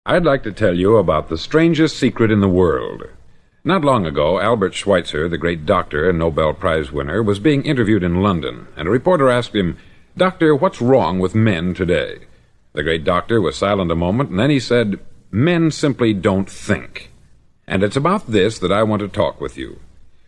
I'd like to tell you about the strangest secret in the world. Not long ago, Albert Schweitzer, the great doctor and Nobel Prize winner, was being interviewed in London, and a reporter asked him, "Doctor, what's wrong with men today?" The great doctor was silent a moment, and then he said, "Men simply don't think." And it's about this that I want to talk with you.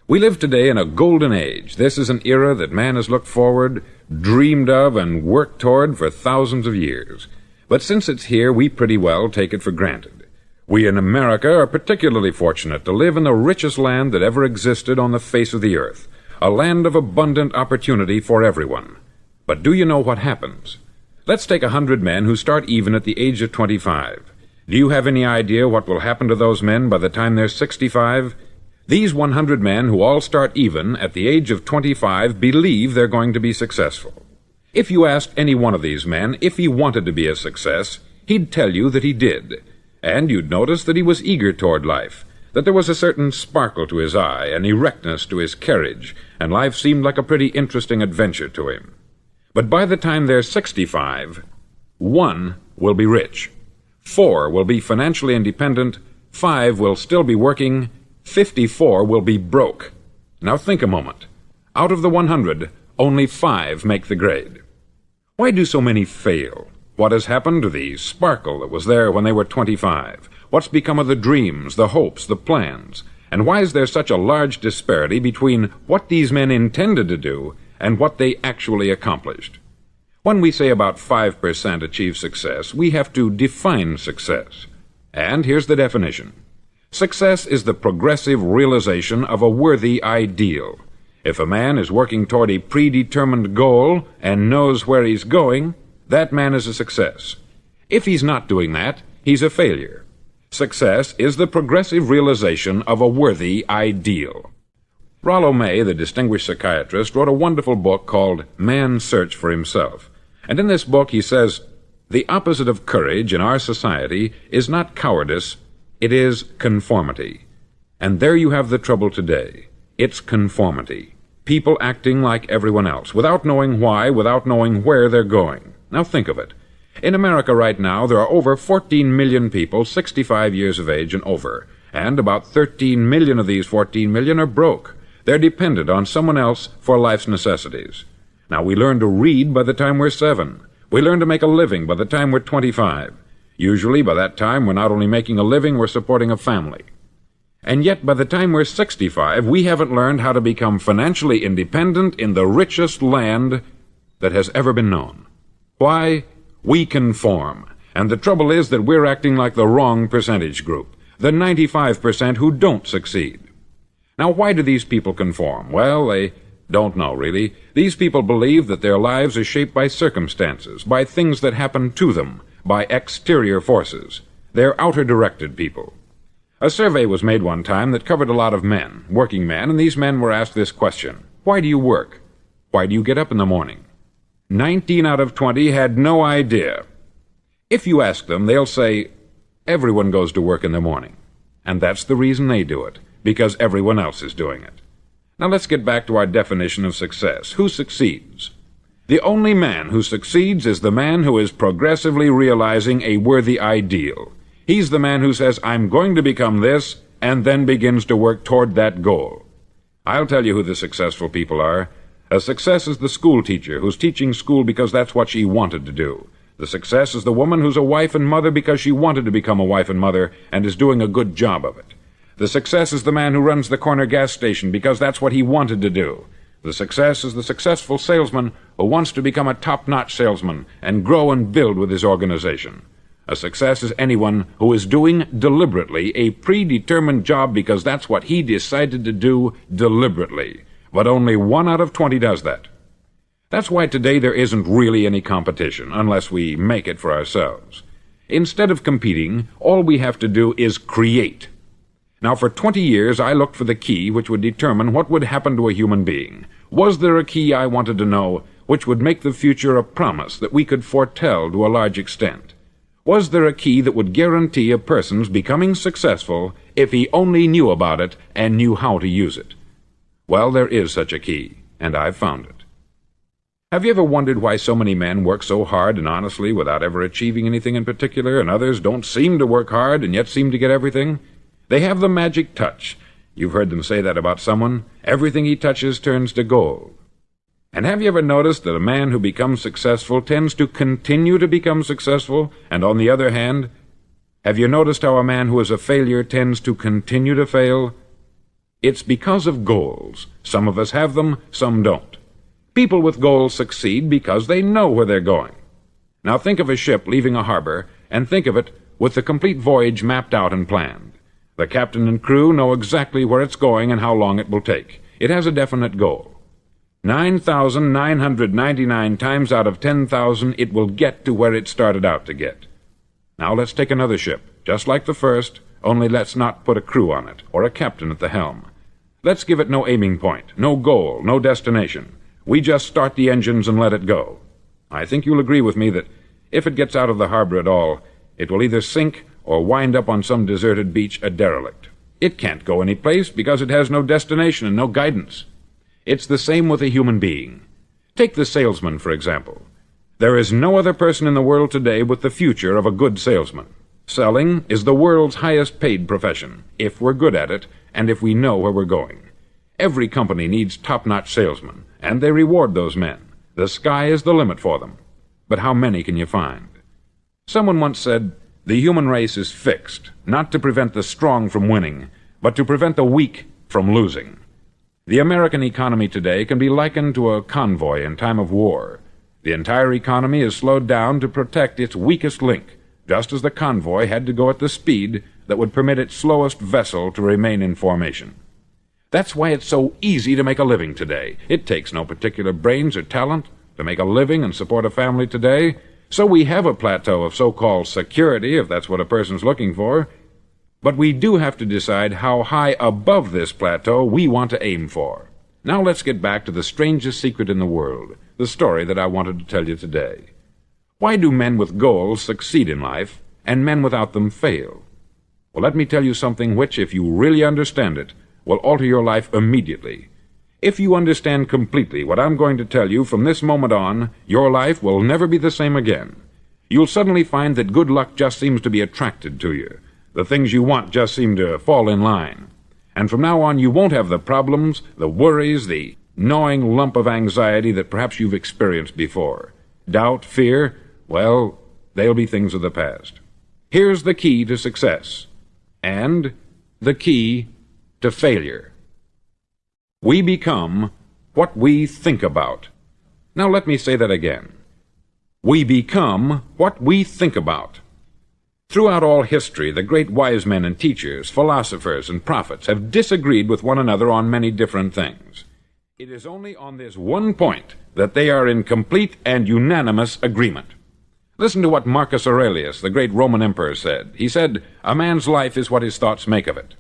We live today in a golden age. This is an era that man has looked forward, dreamed of, and worked toward for thousands of years. But since it's here, we pretty well take it for granted. We in America are particularly fortunate to live in the richest land that ever existed on the face of the earth, a land of abundant opportunity for everyone. But do you know what happens? Let's take 100 men who start even at the age of 25. Do you have any idea what will happen to those men by the time they're 65? These 100 men who all start even at the age of 25 believe they're going to be successful. If you asked any one of these men if he wanted to be a success, he'd tell you that he did. And you'd notice that he was eager toward life, that there was a certain sparkle to his eye, an erectness to his carriage, and life seemed like a pretty interesting adventure to him. But by the time they're 65, 1 will be rich, 4 will be financially independent, 5 will still be working, 54 will be broke. Now think a moment. Out of the 100, only 5 make the grade. Why do so many fail? What has happened to the sparkle that was there when they were 25? What's become of the dreams, the hopes, the plans? And why is there such a large disparity between what these men intended to do and what they actually accomplished? When we say about 5% achieve success, we have to define success. And here's the definition. Success is the progressive realization of a worthy ideal. If a man is working toward a predetermined goal and knows where he's going, that man is a success. If he's not doing that, he's a failure. Success is the progressive realization of a worthy ideal. Rollo May, the distinguished psychiatrist, wrote a wonderful book called Man's Search for Himself. And in this book he says, "The opposite of courage in our society is not cowardice, it is conformity." And there you have the trouble today. It's conformity. People acting like everyone else, without knowing why, without knowing where they're going. Now think of it. In America right now, there are over 14 million people 65 years of age and over, and about 13 million of these 14 million are broke. They're dependent on someone else for life's necessities. Now, we learn to read by the time we're 7. We learn to make a living by the time we're 25. Usually, by that time, we're not only making a living, we're supporting a family. And yet, by the time we're 65, we haven't learned how to become financially independent in the richest land that has ever been known. Why? We conform. And the trouble is that we're acting like the wrong percentage group, the 95% who don't succeed. Now, why do these people conform? Well, they don't know, really. These people believe that their lives are shaped by circumstances, by things that happen to them, by exterior forces. They're outer-directed people. A survey was made one time that covered a lot of men, working men, and these men were asked this question: why do you work? Why do you get up in the morning? 19 out of 20 had no idea. If you ask them, they'll say, everyone goes to work in the morning. And that's the reason they do it, because everyone else is doing it. Now let's get back to our definition of success. Who succeeds? The only man who succeeds is the man who is progressively realizing a worthy ideal. He's the man who says, I'm going to become this, and then begins to work toward that goal. I'll tell you who the successful people are. A success is the school teacher who's teaching school because that's what she wanted to do. The success is the woman who's a wife and mother because she wanted to become a wife and mother and is doing a good job of it. The success is the man who runs the corner gas station because that's what he wanted to do. The success is the successful salesman who wants to become a top-notch salesman and grow and build with his organization. A success is anyone who is doing deliberately a predetermined job because that's what he decided to do deliberately. But only 1 out of 20 does that. That's why today there isn't really any competition, unless we make it for ourselves. Instead of competing, all we have to do is create. Now, for 20 years, I looked for the key which would determine what would happen to a human being. Was there a key, I wanted to know, which would make the future a promise that we could foretell to a large extent? Was there a key that would guarantee a person's becoming successful if he only knew about it and knew how to use it? Well, there is such a key, and I've found it. Have you ever wondered why so many men work so hard and honestly without ever achieving anything in particular, and others don't seem to work hard and yet seem to get everything? They have the magic touch. You've heard them say that about someone. Everything he touches turns to gold. And have you ever noticed that a man who becomes successful tends to continue to become successful, and on the other hand, have you noticed how a man who is a failure tends to continue to fail? It's because of goals. Some of us have them, some don't. People with goals succeed because they know where they're going. Now think of a ship leaving a harbor, and think of it with the complete voyage mapped out and planned. The captain and crew know exactly where it's going and how long it will take. It has a definite goal. 9,999 times out of 10,000 it will get to where it started out to get. Now let's take another ship, just like the first, only let's not put a crew on it, or a captain at the helm. Let's give it no aiming point, no goal, no destination. We just start the engines and let it go. I think you'll agree with me that if it gets out of the harbor at all, it will either sink or wind up on some deserted beach a derelict. It can't go any place because it has no destination and no guidance. It's the same with a human being. Take the salesman, for example. There is no other person in the world today with the future of a good salesman. Selling is the world's highest paid profession, if we're good at it and if we know where we're going. Every company needs top-notch salesmen, and they reward those men. The sky is the limit for them. But how many can you find? Someone once said, the human race is fixed, not to prevent the strong from winning, but to prevent the weak from losing. The American economy today can be likened to a convoy in time of war. The entire economy is slowed down to protect its weakest link, just as the convoy had to go at the speed that would permit its slowest vessel to remain in formation. That's why it's so easy to make a living today. It takes no particular brains or talent to make a living and support a family today, so we have a plateau of so-called security, if that's what a person's looking for. But we do have to decide how high above this plateau we want to aim for. Now let's get back to the strangest secret in the world, the story that I wanted to tell you today. Why do men with goals succeed in life, and men without them fail? Well, let me tell you something which, if you really understand it, will alter your life immediately. If you understand completely what I'm going to tell you from this moment on, your life will never be the same again. You'll suddenly find that good luck just seems to be attracted to you. The things you want just seem to fall in line. And from now on, you won't have the problems, the worries, the gnawing lump of anxiety that perhaps you've experienced before. Doubt, fear, well, they'll be things of the past. Here's the key to success, and the key to failure. We become what we think about. Now let me say that again. We become what we think about. Throughout all history, the great wise men and teachers, philosophers and prophets have disagreed with one another on many different things. It is only on this one point that they are in complete and unanimous agreement. Listen to what Marcus Aurelius, the great Roman emperor, said. He said, "A man's life is what his thoughts make of it."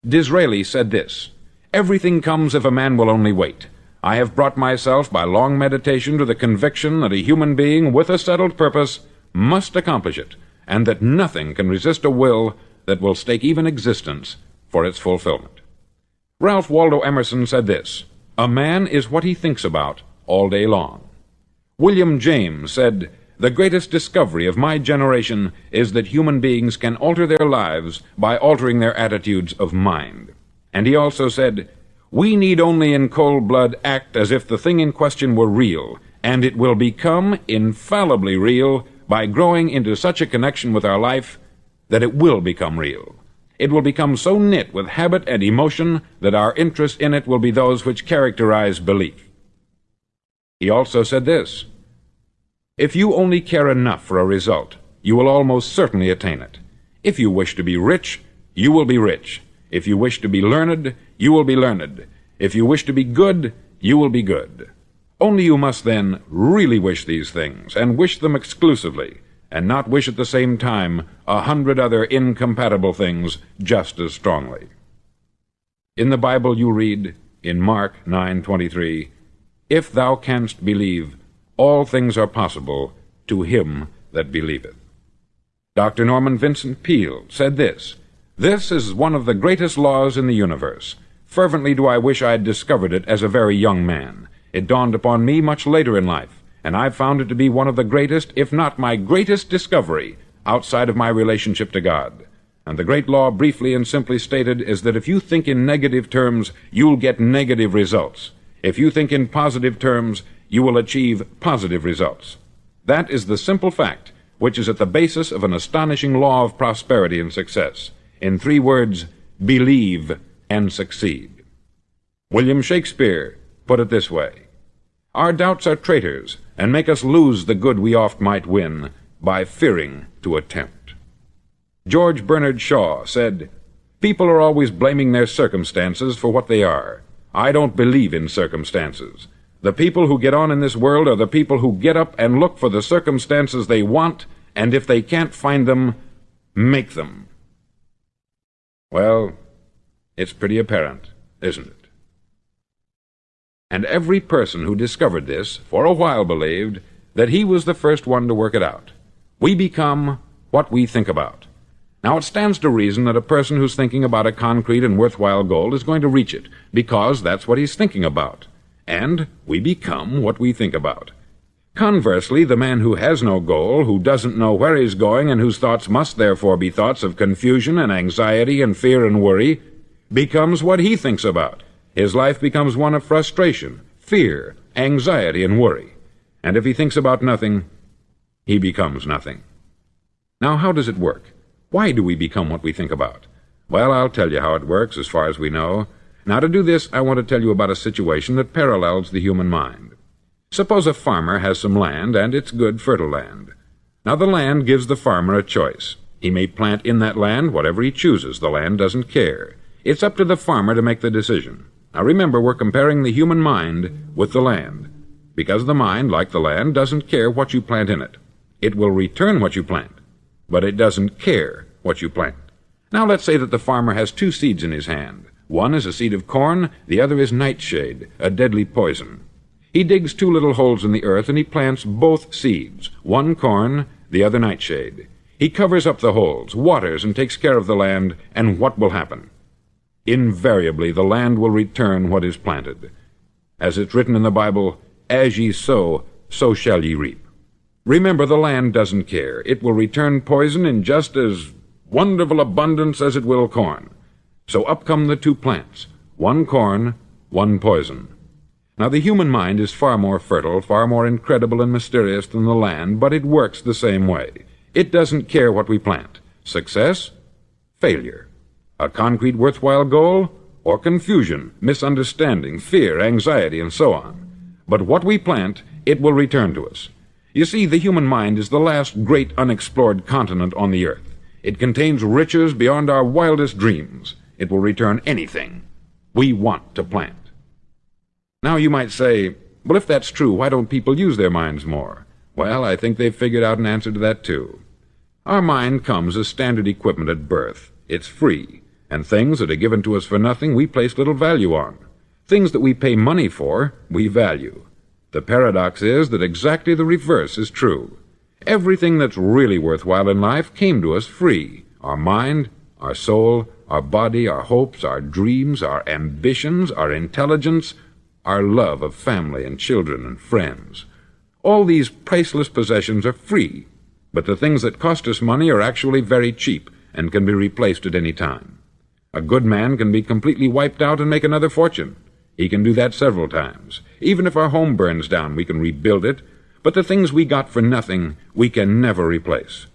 Disraeli said this, "Everything comes if a man will only wait. I have brought myself by long meditation to the conviction that a human being with a settled purpose must accomplish it, and that nothing can resist a will that will stake even existence for its fulfillment." Ralph Waldo Emerson said this, "A man is what he thinks about all day long." William James said, "The greatest discovery of my generation is that human beings can alter their lives by altering their attitudes of mind." And he also said, "We need only in cold blood act as if the thing in question were real, and it will become infallibly real by growing into such a connection with our life that it will become real. It will become so knit with habit and emotion that our interest in it will be those which characterize belief." He also said this, "If you only care enough for a result, you will almost certainly attain it. If you wish to be rich, you will be rich. If you wish to be learned, you will be learned. If you wish to be good, you will be good. Only you must then really wish these things, and wish them exclusively, and not wish at the same time 100 other incompatible things just as strongly." In the Bible you read, in Mark 9:23, "If thou canst believe, all things are possible to him that believeth." Dr. Norman Vincent Peale said this, "This is one of the greatest laws in the universe. Fervently do I wish I had discovered it as a very young man. It dawned upon me much later in life, and I've found it to be one of the greatest, if not my greatest discovery, outside of my relationship to God. And the great law, briefly and simply stated, is that if you think in negative terms, you'll get negative results. If you think in positive terms, you will achieve positive results. That is the simple fact which is at the basis of an astonishing law of prosperity and success. In 3 words, believe and succeed. William Shakespeare put it this way: "Our doubts are traitors, and make us lose the good we oft might win, by fearing to attempt." George Bernard Shaw said, "People are always blaming their circumstances for what they are. I don't believe in circumstances. The people who get on in this world are the people who get up and look for the circumstances they want, and if they can't find them, make them." Well, it's pretty apparent, isn't it? And every person who discovered this for a while believed that he was the first one to work it out. We become what we think about. Now, it stands to reason that a person who's thinking about a concrete and worthwhile goal is going to reach it, because that's what he's thinking about. And we become what we think about. Conversely, the man who has no goal, who doesn't know where he's going, and whose thoughts must therefore be thoughts of confusion and anxiety and fear and worry, becomes what he thinks about. His life becomes one of frustration, fear, anxiety, and worry. And if he thinks about nothing, he becomes nothing. Now, how does it work? Why do we become what we think about? Well, I'll tell you how it works as far as we know. Now, to do this, I want to tell you about a situation that parallels the human mind. Suppose a farmer has some land, and it's good, fertile land. Now, the land gives the farmer a choice. He may plant in that land whatever he chooses. The land doesn't care. It's up to the farmer to make the decision. Now, remember, we're comparing the human mind with the land, because the mind, like the land, doesn't care what you plant in it. It will return what you plant, but it doesn't care what you plant. Now, let's say that the farmer has 2 seeds in his hand. One is a seed of corn, the other is nightshade, a deadly poison. He digs 2 little holes in the earth, and he plants both seeds, one corn, the other nightshade. He covers up the holes, waters, and takes care of the land, and what will happen? Invariably, the land will return what is planted. As it's written in the Bible, "As ye sow, so shall ye reap." Remember, the land doesn't care. It will return poison in just as wonderful abundance as it will corn. So up come the 2 plants, one corn, one poison. Now, the human mind is far more fertile, far more incredible and mysterious than the land, but it works the same way. It doesn't care what we plant. Success, failure. A concrete, worthwhile goal, or confusion, misunderstanding, fear, anxiety, and so on. But what we plant, it will return to us. You see, the human mind is the last great unexplored continent on the earth. It contains riches beyond our wildest dreams. It will return anything we want to plant. Now, you might say, well, if that's true, why don't people use their minds more? Well, I think they've figured out an answer to that, too. Our mind comes as standard equipment at birth. It's free, and things that are given to us for nothing we place little value on. Things that we pay money for, we value. The paradox is that exactly the reverse is true. Everything that's really worthwhile in life came to us free. Our mind, our soul, our body, our hopes, our dreams, our ambitions, our intelligence, our love of family and children and friends. All these priceless possessions are free, but the things that cost us money are actually very cheap and can be replaced at any time. A good man can be completely wiped out and make another fortune. He can do that several times. Even if our home burns down, we can rebuild it, but the things we got for nothing, we can never replace.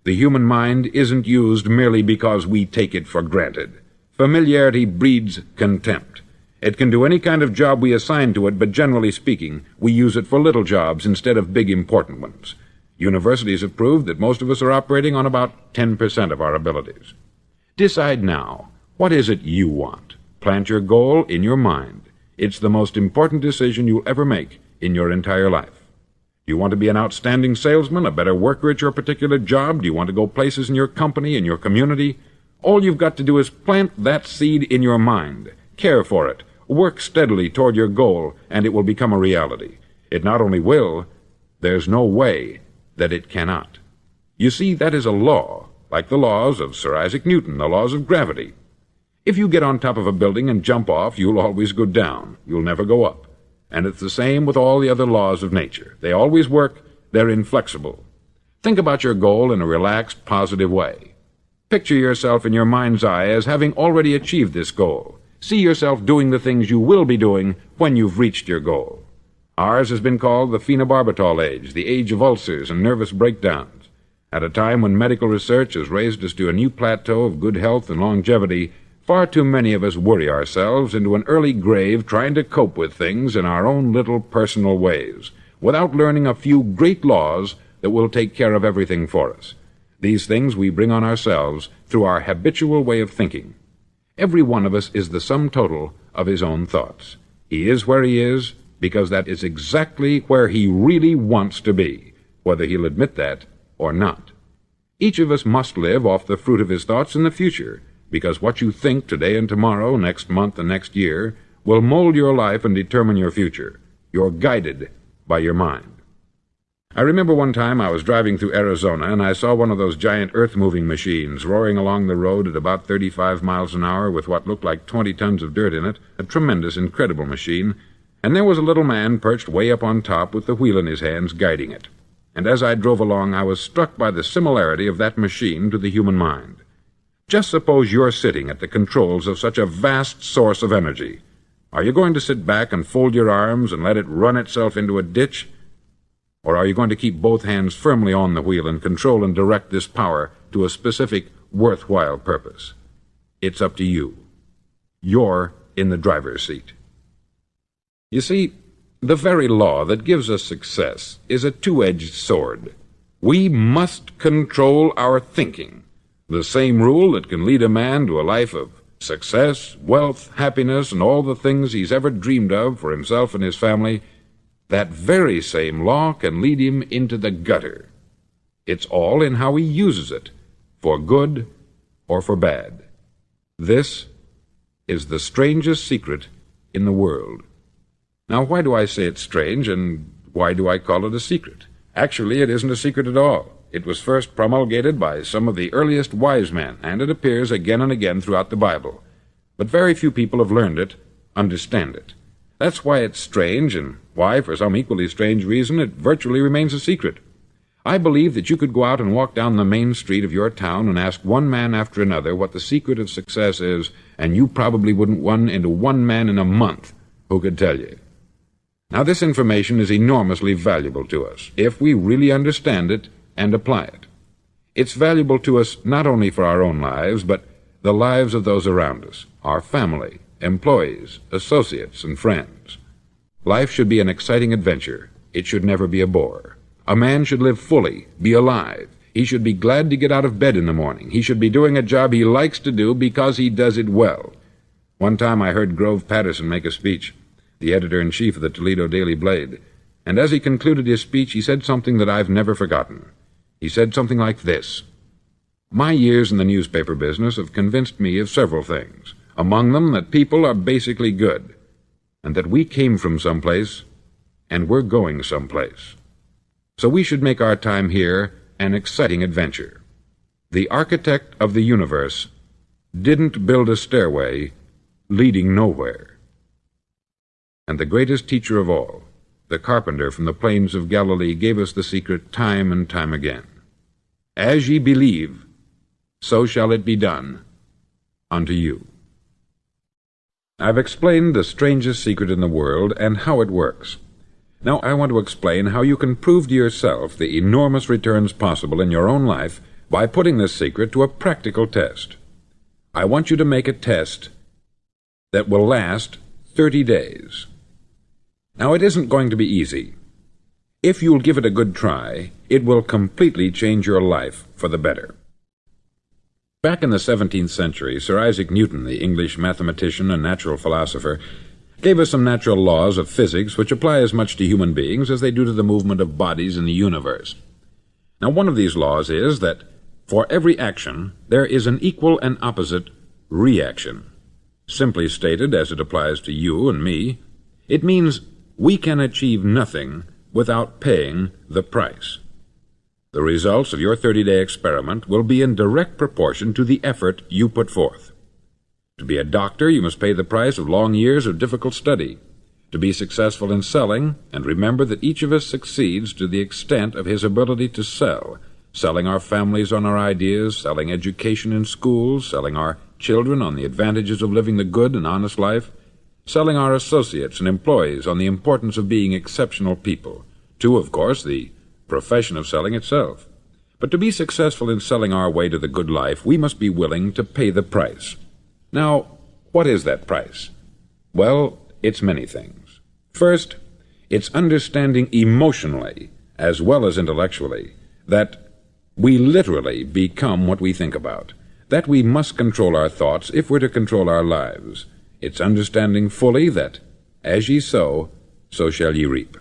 The human mind isn't used merely because we take it for granted. Familiarity breeds contempt. It can do any kind of job we assign to it, but generally speaking, we use it for little jobs instead of big important ones. Universities have proved that most of us are operating on about 10% of our abilities. Decide now, what is it you want? Plant your goal in your mind. It's the most important decision you'll ever make in your entire life. Do you want to be an outstanding salesman, a better worker at your particular job? Do you want to go places in your company, in your community? All you've got to do is plant that seed in your mind. Care for it. Work steadily toward your goal, and it will become a reality. It not only will, there's no way that it cannot. You see, that is a law, like the laws of Sir Isaac Newton, the laws of gravity. If you get on top of a building and jump off, you'll always go down. You'll never go up. And it's the same with all the other laws of nature. They always work. They're inflexible. Think about your goal in a relaxed, positive way. Picture yourself in your mind's eye as having already achieved this goal. See yourself doing the things you will be doing when you've reached your goal. Ours has been called the phenobarbital age, the age of ulcers and nervous breakdowns. At a time when medical research has raised us to a new plateau of good health and longevity, far too many of us worry ourselves into an early grave trying to cope with things in our own little personal ways, without learning a few great laws that will take care of everything for us. These things we bring on ourselves through our habitual way of thinking. Every one of us is the sum total of his own thoughts. He is where he is because that is exactly where he really wants to be, whether he'll admit that or not. Each of us must live off the fruit of his thoughts in the future, because what you think today and tomorrow, next month and next year, will mold your life and determine your future. You're guided by your mind. I remember one time I was driving through Arizona and I saw one of those giant earth-moving machines roaring along the road at about 35 miles an hour with what looked like 20 tons of dirt in it, a tremendous, incredible machine, and there was a little man perched way up on top with the wheel in his hands guiding it. And as I drove along, I was struck by the similarity of that machine to the human mind. Just suppose you're sitting at the controls of such a vast source of energy. Are you going to sit back and fold your arms and let it run itself into a ditch? Or are you going to keep both hands firmly on the wheel and control and direct this power to a specific, worthwhile purpose? It's up to you. You're in the driver's seat. You see, the very law that gives us success is a two-edged sword. We must control our thinking. The same rule that can lead a man to a life of success, wealth, happiness, and all the things he's ever dreamed of for himself and his family, that very same law can lead him into the gutter. It's all in how he uses it, for good or for bad. This is the strangest secret in the world. Now, why do I say it's strange, and why do I call it a secret? Actually, it isn't a secret at all. It was first promulgated by some of the earliest wise men, and it appears again and again throughout the Bible. But very few people have learned it, understand it. That's why it's strange, and why, for some equally strange reason, it virtually remains a secret. I believe that you could go out and walk down the main street of your town and ask one man after another what the secret of success is, and you probably wouldn't run into one man in a month who could tell you. Now, this information is enormously valuable to us, if we really understand it and apply it. It's valuable to us not only for our own lives, but the lives of those around us, our family, employees, associates, and friends. Life should be an exciting adventure. It should never be a bore. A man should live fully, be alive. He should be glad to get out of bed in the morning. He should be doing a job he likes to do because he does it well. One time I heard Grove Patterson make a speech, the editor-in-chief of the Toledo Daily Blade, and as he concluded his speech, he said something that I've never forgotten. He said something like this: "My years in the newspaper business have convinced me of several things, among them that people are basically good, and that we came from someplace, and we're going someplace. So we should make our time here an exciting adventure. The architect of the universe didn't build a stairway leading nowhere." And the greatest teacher of all, the carpenter from the plains of Galilee, gave us the secret time and time again. "As ye believe, so shall it be done unto you." I've explained the strangest secret in the world and how it works. Now I want to explain how you can prove to yourself the enormous returns possible in your own life by putting this secret to a practical test. I want you to make a test that will last 30 days. Now, it isn't going to be easy. If you'll give it a good try, it will completely change your life for the better. Back in the 17th century, Sir Isaac Newton, the English mathematician and natural philosopher, gave us some natural laws of physics which apply as much to human beings as they do to the movement of bodies in the universe. Now, one of these laws is that for every action there is an equal and opposite reaction. Simply stated, as it applies to you and me, it means we can achieve nothing without paying the price. The results of your 30-day experiment will be in direct proportion to the effort you put forth. To be a doctor, you must pay the price of long years of difficult study. to be successful in selling, and remember that each of us succeeds to the extent of his ability to sell, selling our families on our ideas, selling education in schools, selling our children on the advantages of living the good and honest life, selling our associates and employees on the importance of being exceptional people, to, of course, the profession of selling itself. But to be successful in selling our way to the good life, we must be willing to pay the price. Now, what is that price? Well, it's many things. First, it's understanding emotionally, as well as intellectually, that we literally become what we think about, that we must control our thoughts if we're to control our lives. It's understanding fully that, as ye sow, so shall ye reap.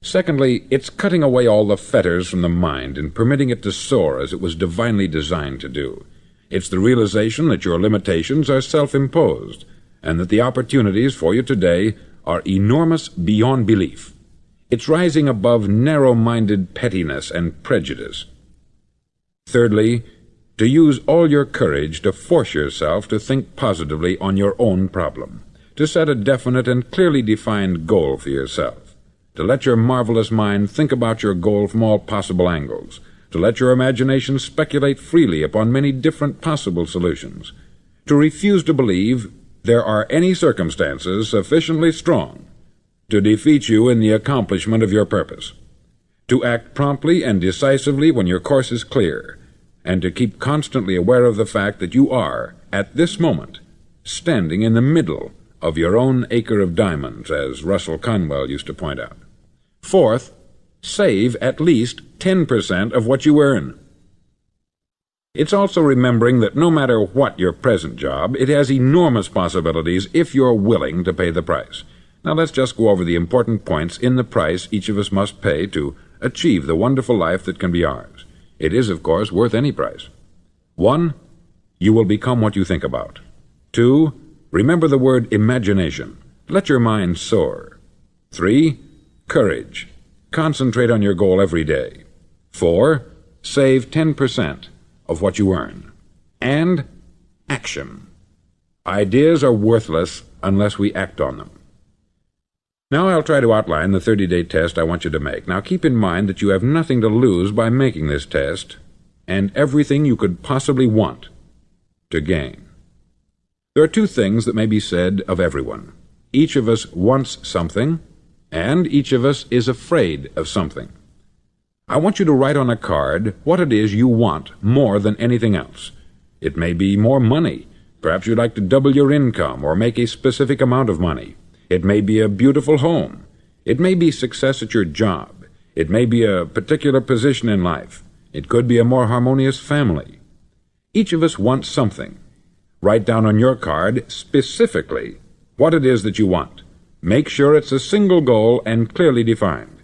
Secondly, it's cutting away all the fetters from the mind and permitting it to soar as it was divinely designed to do. It's the realization that your limitations are self-imposed, and that the opportunities for you today are enormous beyond belief. It's rising above narrow-minded pettiness and prejudice. Thirdly, to use all your courage to force yourself to think positively on your own problem, to set a definite and clearly defined goal for yourself, to let your marvelous mind think about your goal from all possible angles, to let your imagination speculate freely upon many different possible solutions, to refuse to believe there are any circumstances sufficiently strong to defeat you in the accomplishment of your purpose, to act promptly and decisively when your course is clear, and to keep constantly aware of the fact that you are, at this moment, standing in the middle of your own acre of diamonds, as Russell Conwell used to point out. Fourth, save at least 10% of what you earn. It's also remembering that no matter what your present job, it has enormous possibilities if you're willing to pay the price. Now let's just go over the important points in the price each of us must pay to achieve the wonderful life that can be ours. It is, of course, worth any price. 1. You will become what you think about. 2. Remember the word imagination. Let your mind soar. 3. Courage. Concentrate on your goal every day. 4. Save 10% of what you earn. And action. Ideas are worthless unless we act on them. Now I'll try to outline the 30-day test I want you to make. Now keep in mind that you have nothing to lose by making this test, and everything you could possibly want to gain. There are two things that may be said of everyone. Each of us wants something, and each of us is afraid of something. I want you to write on a card what it is you want more than anything else. It may be more money. Perhaps you'd like to double your income or make a specific amount of money. It may be a beautiful home. It may be success at your job. It may be a particular position in life. It could be a more harmonious family. Each of us wants something. Write down on your card specifically what it is that you want. Make sure it's a single goal and clearly defined.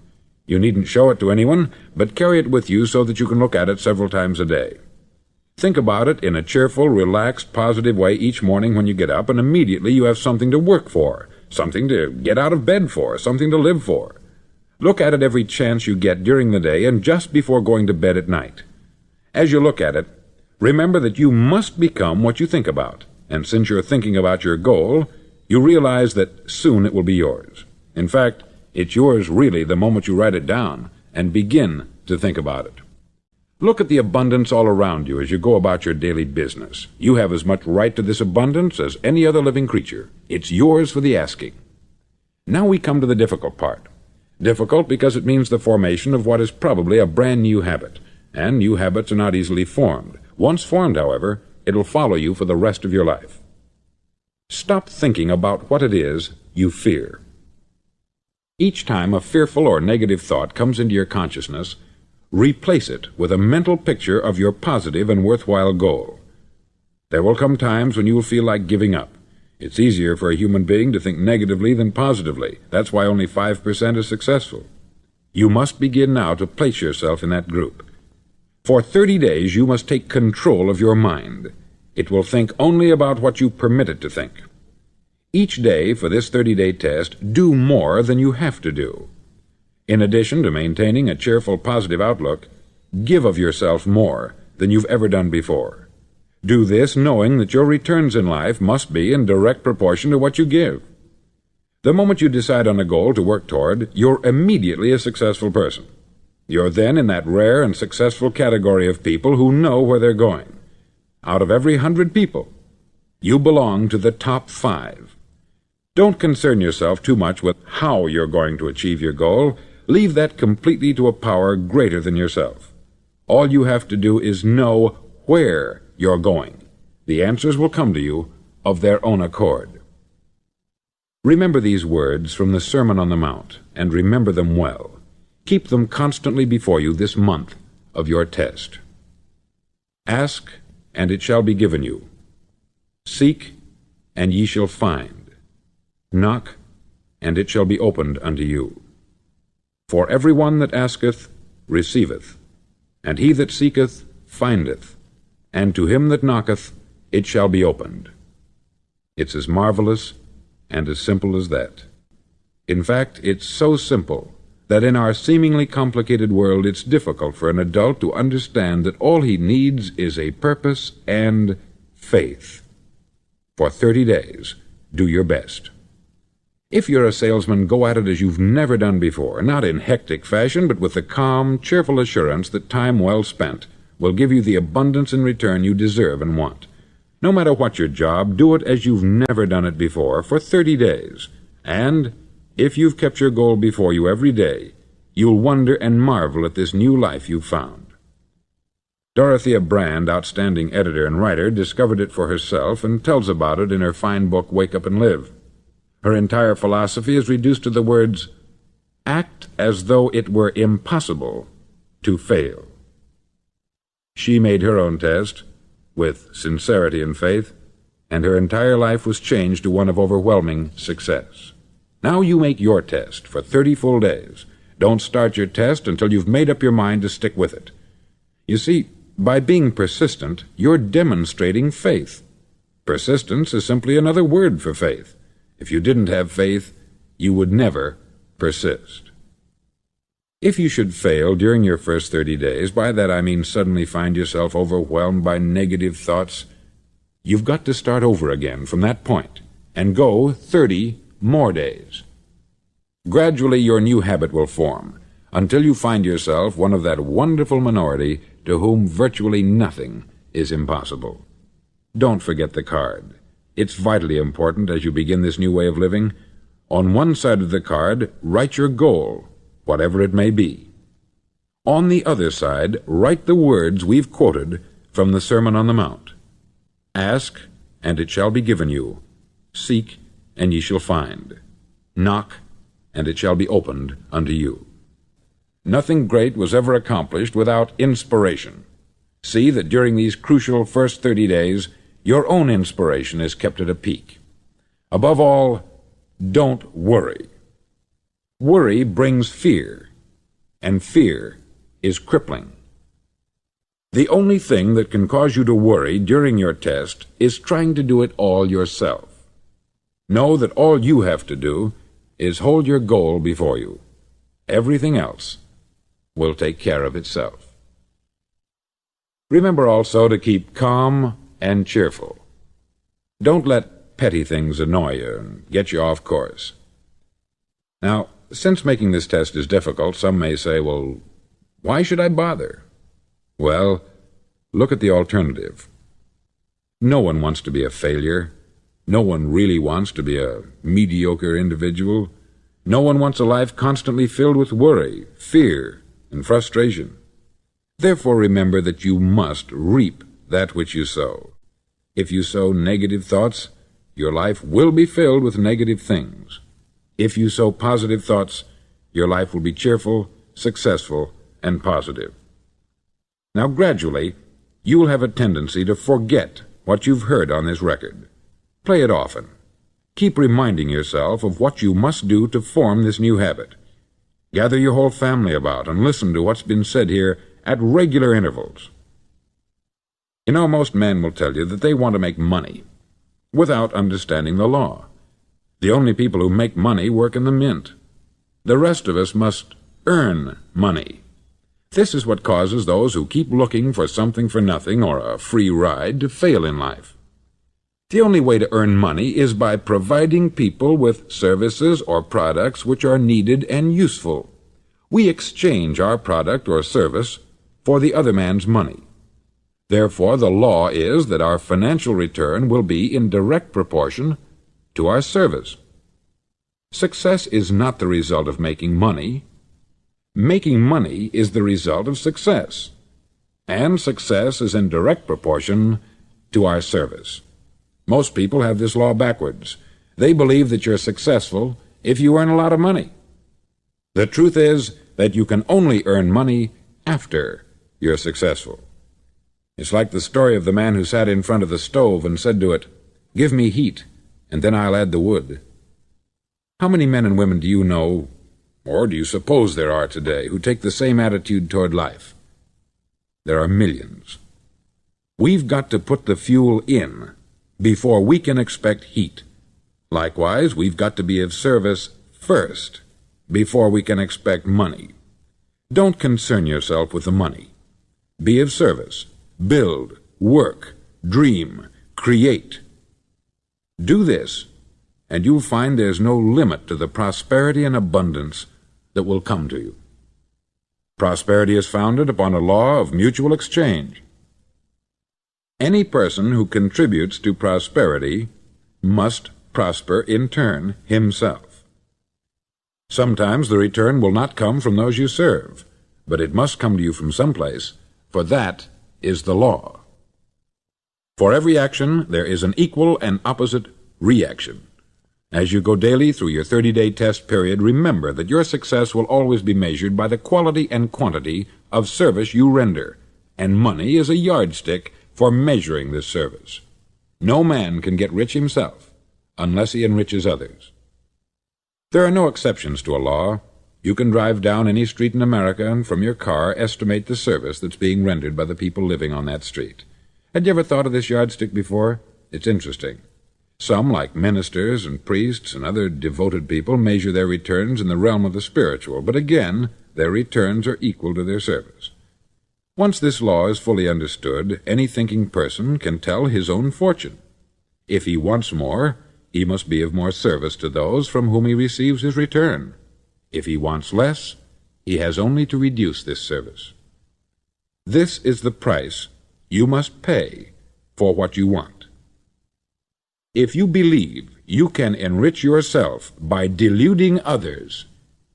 You needn't show it to anyone, but carry it with you so that you can look at it several times a day. Think about it in a cheerful, relaxed, positive way each morning when you get up, and immediately you have something to work for, something to get out of bed for, something to live for. Look at it every chance you get during the day and just before going to bed at night. As you look at it, remember that you must become what you think about, and since you're thinking about your goal, you realize that soon it will be yours. In fact, it's yours really the moment you write it down and begin to think about it. Look at the abundance all around you as you go about your daily business. You have as much right to this abundance as any other living creature. It's yours for the asking. Now we come to the difficult part. Difficult because it means the formation of what is probably a brand new habit, and new habits are not easily formed. Once formed, however, it'll follow you for the rest of your life. Stop thinking about what it is you fear. Each time a fearful or negative thought comes into your consciousness, replace it with a mental picture of your positive and worthwhile goal. There will come times when you will feel like giving up. It's easier for a human being to think negatively than positively. That's why only 5% is successful. You must begin now to place yourself in that group. For 30 days you must take control of your mind. It will think only about what you permit it to think. Each day for this 30-day test, do more than you have to do. In addition to maintaining a cheerful, positive outlook, give of yourself more than you've ever done before. Do this knowing that your returns in life must be in direct proportion to what you give. The moment you decide on a goal to work toward, you're immediately a successful person. You're then in that rare and successful category of people who know where they're going. Out of every 100 people, you belong to the top 5. Don't concern yourself too much with how you're going to achieve your goal. Leave that completely to a power greater than yourself. All you have to do is know where you're going. The answers will come to you of their own accord. Remember these words from the Sermon on the Mount, and remember them well. Keep them constantly before you this month of your test. Ask, and it shall be given you. Seek, and ye shall find. Knock, and it shall be opened unto you. For every one that asketh receiveth, and he that seeketh findeth, and to him that knocketh it shall be opened. It's as marvelous and as simple as that. In fact, it's so simple that in our seemingly complicated world it's difficult for an adult to understand that all he needs is a purpose and faith. For 30 days, do your best. If you're a salesman, go at it as you've never done before, not in hectic fashion, but with the calm, cheerful assurance that time well spent will give you the abundance in return you deserve and want. No matter what your job, do it as you've never done it before for 30 days. And if you've kept your goal before you every day, you'll wonder and marvel at this new life you've found. Dorothea Brand, outstanding editor and writer, discovered it for herself and tells about it in her fine book, Wake Up and Live. Her entire philosophy is reduced to the words, act as though it were impossible to fail. She made her own test with sincerity and faith, and her entire life was changed to one of overwhelming success. Now you make your test for 30 full days. Don't start your test until you've made up your mind to stick with it. You see, by being persistent, you're demonstrating faith. Persistence is simply another word for faith. If you didn't have faith, you would never persist. If you should fail during your first 30 days, by that I mean suddenly find yourself overwhelmed by negative thoughts, you've got to start over again from that point and go 30 more days. Gradually your new habit will form until you find yourself one of that wonderful minority to whom virtually nothing is impossible. Don't forget the card. It's vitally important as you begin this new way of living. On one side of the card, write your goal, whatever it may be. On the other side, write the words we've quoted from the Sermon on the Mount. Ask, and it shall be given you. Seek, and ye shall find. Knock, and it shall be opened unto you. Nothing great was ever accomplished without inspiration. See that during these crucial first 30 days, your own inspiration is kept at a peak. Above all, don't worry. Worry brings fear, and fear is crippling. The only thing that can cause you to worry during your test is trying to do it all yourself. Know that all you have to do is hold your goal before you. Everything else will take care of itself. Remember also to keep calm and cheerful. Don't let petty things annoy you and get you off course. Now, since making this test is difficult, some may say, well, why should I bother? Well, look at the alternative. No one wants to be a failure. No one really wants to be a mediocre individual. No one wants a life constantly filled with worry, fear, and frustration. Therefore, remember that you must reap that which you sow. If you sow negative thoughts, your life will be filled with negative things. If you sow positive thoughts, your life will be cheerful, successful, and positive. Now, gradually, you will have a tendency to forget what you've heard on this record. Play it often. Keep reminding yourself of what you must do to form this new habit. Gather your whole family about and listen to what's been said here at regular intervals. You know, most men will tell you that they want to make money without understanding the law. The only people who make money work in the mint. The rest of us must earn money. This is what causes those who keep looking for something for nothing or a free ride to fail in life. The only way to earn money is by providing people with services or products which are needed and useful. We exchange our product or service for the other man's money. Therefore, the law is that our financial return will be in direct proportion to our service. Success is not the result of making money. Making money is the result of success, and success is in direct proportion to our service. Most people have this law backwards. They believe that you're successful if you earn a lot of money. The truth is that you can only earn money after you're successful. It's like the story of the man who sat in front of the stove and said to it, "Give me heat, and then I'll add the wood." How many men and women do you know, or do you suppose there are today, who take the same attitude toward life? There are millions. We've got to put the fuel in before we can expect heat. Likewise, we've got to be of service first before we can expect money. Don't concern yourself with the money. Be of service. Build, work, dream, create. Do this, and you'll find there's no limit to the prosperity and abundance that will come to you. Prosperity is founded upon a law of mutual exchange. Any person who contributes to prosperity must prosper in turn himself. Sometimes the return will not come from those you serve, but it must come to you from someplace, for that is the law. For every action there is an equal and opposite reaction. As you go daily through your 30-day test period, remember that your success will always be measured by the quality and quantity of service you render, and money is a yardstick for measuring this service. No man can get rich himself unless he enriches others. There are no exceptions to a law. You can drive down any street in America and from your car estimate the service that's being rendered by the people living on that street. Had you ever thought of this yardstick before? It's interesting. Some, like ministers and priests and other devoted people, measure their returns in the realm of the spiritual, but again, their returns are equal to their service. Once this law is fully understood, any thinking person can tell his own fortune. If he wants more, he must be of more service to those from whom he receives his return. If he wants less, he has only to reduce this service. This is the price you must pay for what you want. If you believe you can enrich yourself by deluding others,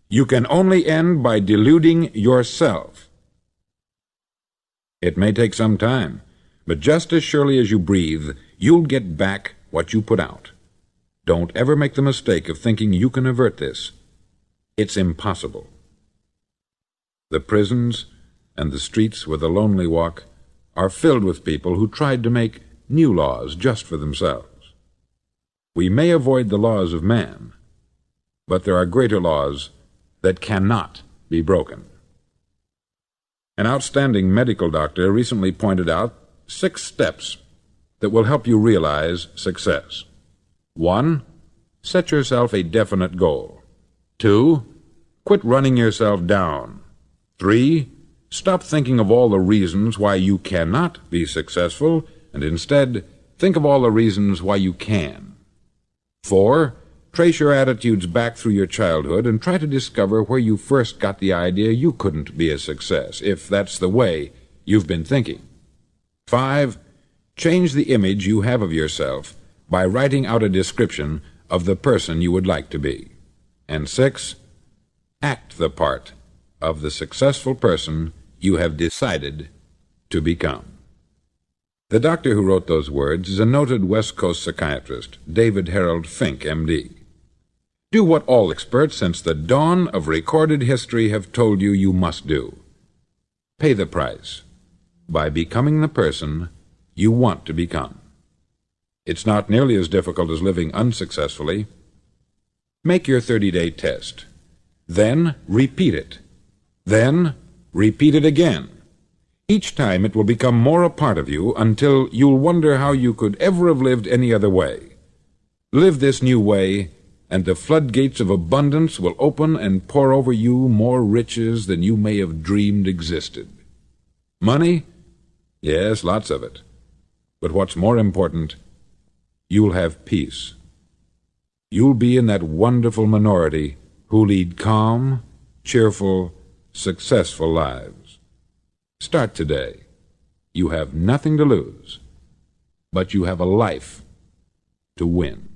you can only end by deluding yourself. It may take some time, but just as surely as you breathe, you'll get back what you put out. Don't ever make the mistake of thinking you can avert this. It's impossible. The prisons and the streets where the lonely walk are filled with people who tried to make new laws just for themselves. We may avoid the laws of man, but there are greater laws that cannot be broken. An outstanding medical doctor recently pointed out 6 steps that will help you realize success. 1. Set yourself a definite goal. 2. Quit running yourself down. 3. Stop thinking of all the reasons why you cannot be successful, and instead think of all the reasons why you can. 4. Trace your attitudes back through your childhood and try to discover where you first got the idea you couldn't be a success, if that's the way you've been thinking. 5. Change the image you have of yourself by writing out a description of the person you would like to be. And 6. Act the part of the successful person you have decided to become. The doctor who wrote those words is a noted West Coast psychiatrist, David Harold Fink, M.D. Do what all experts since the dawn of recorded history have told you you must do. Pay the price by becoming the person you want to become. It's not nearly as difficult as living unsuccessfully. Make your 30-day test. Then repeat it. Then repeat it again. Each time it will become more a part of you until you'll wonder how you could ever have lived any other way. Live this new way, and the floodgates of abundance will open and pour over you more riches than you may have dreamed existed. Money? Yes, lots of it. But what's more important, you'll have peace. You'll be in that wonderful minority who lead calm, cheerful, successful lives. Start today. You have nothing to lose, but you have a life to win.